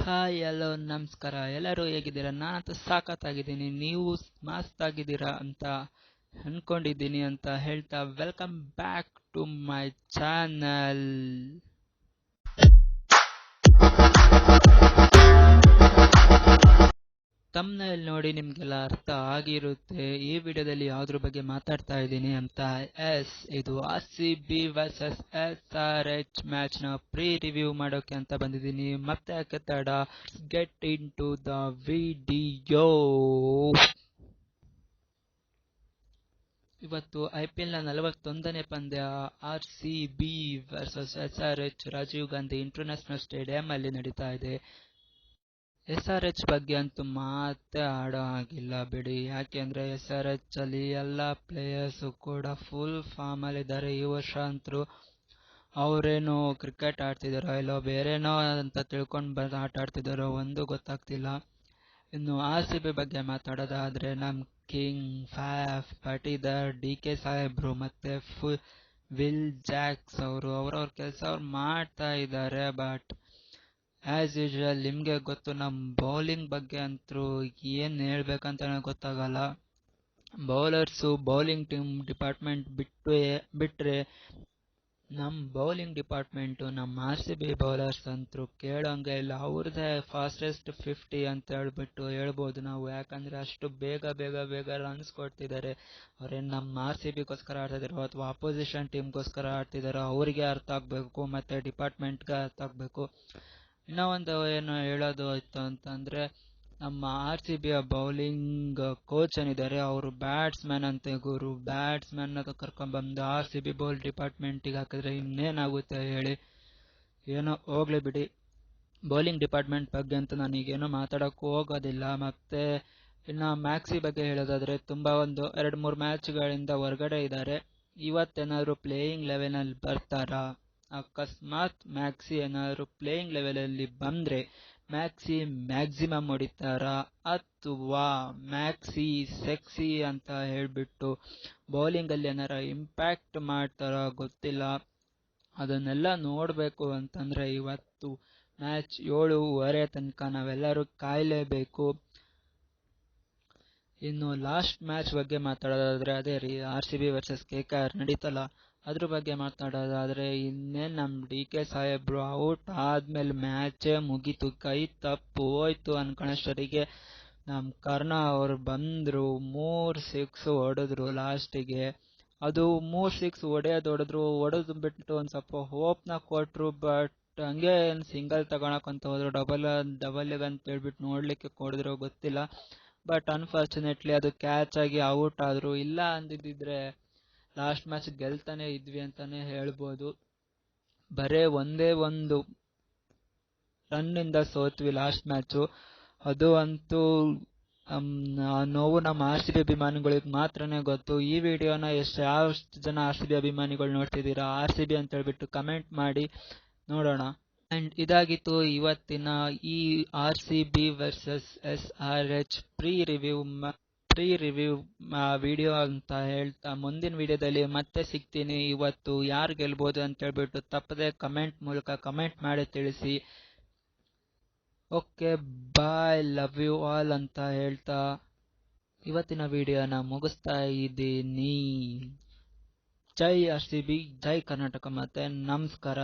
Hi hello ನಮಸ್ಕಾರ. ಎಲ್ಲರೂ ಹೇಗಿದ್ದೀರಾ? ನಾನಂತೂ ಸಾಕತ್ತಾಗಿದ್ದೀನಿ, ನೀವು ಮಸ್ತ್ ಆಗಿದ್ದೀರಾ ಅಂತ ಅನ್ಕೊಂಡಿದ್ದೀನಿ ಅಂತ ಹೇಳ್ತಾ welcome back to my channel. Thumbnail ನೋಡಿ ನಿಮ್ಗೆಲ್ಲ ಅರ್ಥ ಆಗಿರುತ್ತೆ ಈ ವಿಡಿಯೋದಲ್ಲಿ ಯಾವ್ದ್ರ ಬಗ್ಗೆ ಮಾತಾಡ್ತಾ ಇದ್ದೀನಿ ಅಂತ. ಇದು RCB ವರ್ಸಸ್ SRH ಮ್ಯಾಚ್ ನ ಪ್ರೀ ರಿವ್ಯೂ ಮಾಡೋಕೆ ಅಂತ ಬಂದಿದ್ದೀನಿ. ಮತ್ತೆ ಯಾಕೆ ತಡ, get into the video. ಇವತ್ತು IPL ನ 41ನೇ ಪಂದ್ಯ RCB versus SRH Rajiv Gandhi international stadium ಅಲ್ಲಿ ನಡೀತಾ ಇದೆ. SRH ಬಗ್ಗೆ ಅಂತೂ ಮಾತೇ ಆಡೋ ಆಗಿಲ್ಲ ಬಿಡಿ, ಯಾಕೆಂದ್ರೆ SRH ಅಲ್ಲಿ ಎಲ್ಲ ಪ್ಲೇಯರ್ಸ್ ಕೂಡ ಫುಲ್ ಫಾರ್ಮ್ ಅಲ್ಲಿ ಇದ್ದಾರೆ. ಈ ವರ್ಷ ಅಂತೂ ಅವರೇನೋ ಕ್ರಿಕೆಟ್ ಆಡ್ತಿದಾರೋ ಇಲ್ಲೋ ಬೇರೆನೋ ಅಂತ ತಿಳ್ಕೊಂಡು ಆಟ ಆಡ್ತಿದಾರೋ ಒಂದು ಗೊತ್ತಾಗ್ತಿಲ್ಲ. ಇನ್ನು RCB ಬಗ್ಗೆ ಮಾತಾಡೋದಾದ್ರೆ ನಮ್ ಕಿಂಗ್ ಫ್ಯಾಫ್ ಪಾಟೀದಾರ್, DK ಸಾಹೇಬ್ರು ಮತ್ತೆ ವಿಲ್ ಜಾಕ್ಸ್ ಅವರು ಅವ್ರವ್ರ ಕೆಲಸ ಅವ್ರು ಮಾಡ್ತಾ ಇದ್ದಾರೆ. ಬಟ್ ಆಸ್ ಯೂಶುವಲ್ ನಿಮ್ಗೆ ಗೊತ್ತು, ನಮ್ ಬೌಲಿಂಗ್ ಬಗ್ಗೆ ಅಂತೂ ಏನ್ ಹೇಳ್ಬೇಕಂತ ಗೊತ್ತಾಗಲ್ಲ. ಬೌಲರ್ಸು ಬೌಲಿಂಗ್ ಟೀಮ್ ಡಿಪಾರ್ಟ್ಮೆಂಟ್ ಬಿಟ್ರೆ ನಮ್ ಬೌಲಿಂಗ್ ಡಿಪಾರ್ಟ್ಮೆಂಟು ನಮ್ಮ RCB ಬೌಲರ್ಸ್ ಅಂತೂ ಕೇಳೋಂಗೆ ಇಲ್ಲ. ಅವ್ರದ್ದೇ ಫಾಸ್ಟೆಸ್ಟ್ 50 ಅಂತ ಹೇಳ್ಬೋದು ನಾವು, ಯಾಕಂದ್ರೆ ಅಷ್ಟು ಬೇಗ ರನ್ಸ್ ಕೊಡ್ತಿದ್ದಾರೆ. ಅವ್ರೇನು ನಮ್ಮ RCBಗೋಸ್ಕರ ಆಡ್ತಿದಾರೋ ಅಥವಾ ಅಪೋಸಿಷನ್ ಟೀಮ್ಗೋಸ್ಕರ ಆಡ್ತಿದಾರೋ ಅವ್ರಿಗೆ ಅರ್ಥ ಆಗ್ಬೇಕು, ಮತ್ತೆ ಡಿಪಾರ್ಟ್ಮೆಂಟ್ಗೆ ಅರ್ಥ ಆಗ್ಬೇಕು. ಇನ್ನೂ ಒಂದು ಏನು ಹೇಳೋದು ಆಯ್ತು ಅಂತಂದ್ರೆ, ನಮ್ಮ RCBಯ ಬೌಲಿಂಗ್ ಕೋಚ್ ಏನಿದ್ದಾರೆ ಅವರು ಬ್ಯಾಟ್ಸ್ಮನ್ ಅಂತೆ ಗುರು. ಬ್ಯಾಟ್ಸ್ಮನ್ ಕರ್ಕೊಂಡ್ಬಂದು RCB ಬೌಲ್ ಡಿಪಾರ್ಟ್ಮೆಂಟಿಗೆ ಹಾಕಿದ್ರೆ ಇನ್ನೇನಾಗುತ್ತೆ ಹೇಳಿ. ಏನೋ ಹೋಗ್ಲಿ ಬಿಡಿ, ಬೌಲಿಂಗ್ ಡಿಪಾರ್ಟ್ಮೆಂಟ್ ಬಗ್ಗೆ ಅಂತ ನಾನೀಗೇನೋ ಮಾತಾಡೋಕ್ಕೂ ಹೋಗೋದಿಲ್ಲ. ಮತ್ತೆ ಇನ್ನು ಮ್ಯಾಕ್ಸಿ ಬಗ್ಗೆ ಹೇಳೋದಾದ್ರೆ ತುಂಬಾ ಒಂದು 2-3 ಮ್ಯಾಚ್ಗಳಿಂದ ಹೊರಗಡೆ ಇದ್ದಾರೆ. ಇವತ್ತೇನಾದ್ರು ಪ್ಲೇಯಿಂಗ್ ಲೆವೆನಲ್ಲಿ ಬರ್ತಾರಾ? ಅಕಸ್ಮಾತ್ ಮ್ಯಾಕ್ಸಿ ಏನಾದ್ರು ಪ್ಲೇಯಿಂಗ್ ಲೆವೆಲಲ್ಲಿ ಬಂದ್ರೆ ಮ್ಯಾಕ್ಸಿ ಮ್ಯಾಕ್ಸಿಮಮ್ ಹೊಡಿತಾರಾ ಅಥವಾ ಮ್ಯಾಕ್ಸಿ ಸೆಕ್ಸಿ ಅಂತ ಹೇಳ್ಬಿಟ್ಟು ಬೌಲಿಂಗ್ ಅಲ್ಲಿ ಏನಾರ ಇಂಪ್ಯಾಕ್ಟ್ ಮಾಡ್ತಾರ ಗೊತ್ತಿಲ್ಲ. ಅದನ್ನೆಲ್ಲ ನೋಡ್ಬೇಕು ಅಂತಂದ್ರೆ ಇವತ್ತು ಮ್ಯಾಚ್ 7:30 ತನಕ ನಾವೆಲ್ಲರೂ ಕಾಯಲೇಬೇಕು. ಇನ್ನು ಲಾಸ್ಟ್ ಮ್ಯಾಚ್ ಬಗ್ಗೆ ಮಾತಾಡೋದಾದ್ರೆ ಅದೇ ರೀ, RCB ವರ್ಸಸ್ KKR ನಡೀತಲ್ಲ, ಅದ್ರ ಬಗ್ಗೆ ಮಾತಾಡೋದಾದ್ರೆ ಇನ್ನೇನ್ ನಮ್ DK ಸಾಹೇಬ್ರು ಔಟ್ ಆದ್ಮೇಲೆ ಮ್ಯಾಚೇ ಮುಗೀತು. ಕೈ ತಪ್ಪು ಹೋಯ್ತು ಅನ್ಕೊಳಷ್ಟರಿಗೆ ನಮ್ ಕರ್ಣ ಅವ್ರು ಬಂದ್ರು, 3 6 ಹೊಡೆದ್ರು ಲಾಸ್ಟಿಗೆ. ಅದು 3 6 ಹೊಡೆದು ಬಿಟ್ಟು ಒಂದ್ ಸ್ವಲ್ಪ ಹೋಪ್ ನ ಕೊಟ್ರು. ಬಟ್ ಹಂಗೆ ಸಿಂಗಲ್ ತಗೊಳಕಂತ ಹೋದ್ರು, ಡಬಲ್ ಅಂತ ಹೇಳ್ಬಿಟ್ಟು ನೋಡ್ಲಿಕ್ಕೆ ಕೊಡಿದ್ರು ಗೊತ್ತಿಲ್ಲ. ಬಟ್ ಅನ್ಫಾರ್ಚುನೇಟ್ಲಿ ಅದು ಕ್ಯಾಚ್ ಆಗಿ ಔಟ್ ಆದ್ರು. ಇಲ್ಲ ಅಂದಿದ್ರೆ ಲಾಸ್ಟ್ ಮ್ಯಾಚ್ ಗೆಲ್ತಾನೆ ಇದ್ವಿ ಅಂತಾನೆ ಹೇಳ್ಬೋದು. ಬರೇ ಒಂದೇ ಒಂದು ರನ್ ಇಂದ ಸೋತ್ವಿ ಲಾಸ್ಟ್ ಮ್ಯಾಚು. ಅದು ಅಂತೂ ನೋವು ನಮ್ಮ RCB ಅಭಿಮಾನಿಗಳಿಗೆ ಮಾತ್ರನೇ ಗೊತ್ತು. ಈ ವಿಡಿಯೋನ ಯಾವ ಜನ RCB ಅಭಿಮಾನಿಗಳು ನೋಡ್ತಿದ್ದೀರಾ, RCB ಅಂತ ಹೇಳ್ಬಿಟ್ಟು ಕಮೆಂಟ್ ಮಾಡಿ ನೋಡೋಣ. ಅಂಡ್ ಇದಾಗಿತ್ತು ಇವತ್ತಿನ ಈ RCB versus SRH pre review video ಅಂತ ಹೇಳ್ತಾ, ಮುಂದಿನ ವಿಡಿಯೋದಲ್ಲಿ ಮತ್ತೆ ಸಿಗ್ತೀನಿ. ಇವತ್ತು ಯಾರು ಗೆಲ್ಬೋದು ಅಂತ ಹೇಳ್ಬಿಟ್ಟು ತಪ್ಪದೆ ಕಮೆಂಟ್ ಮೂಲಕ ಕಮೆಂಟ್ ಮಾಡಿ ತಿಳಿಸಿ. Okay bye, love you all ಅಂತ ಹೇಳ್ತಾ ಇವತ್ತಿನ ವಿಡಿಯೋನ ಮುಗಿಸ್ತಾ ಇದ್ದೀನಿ. ಜೈ RCB, ಜೈ ಕರ್ನಾಟಕ, ಮತ್ತೆ ನಮಸ್ಕಾರ.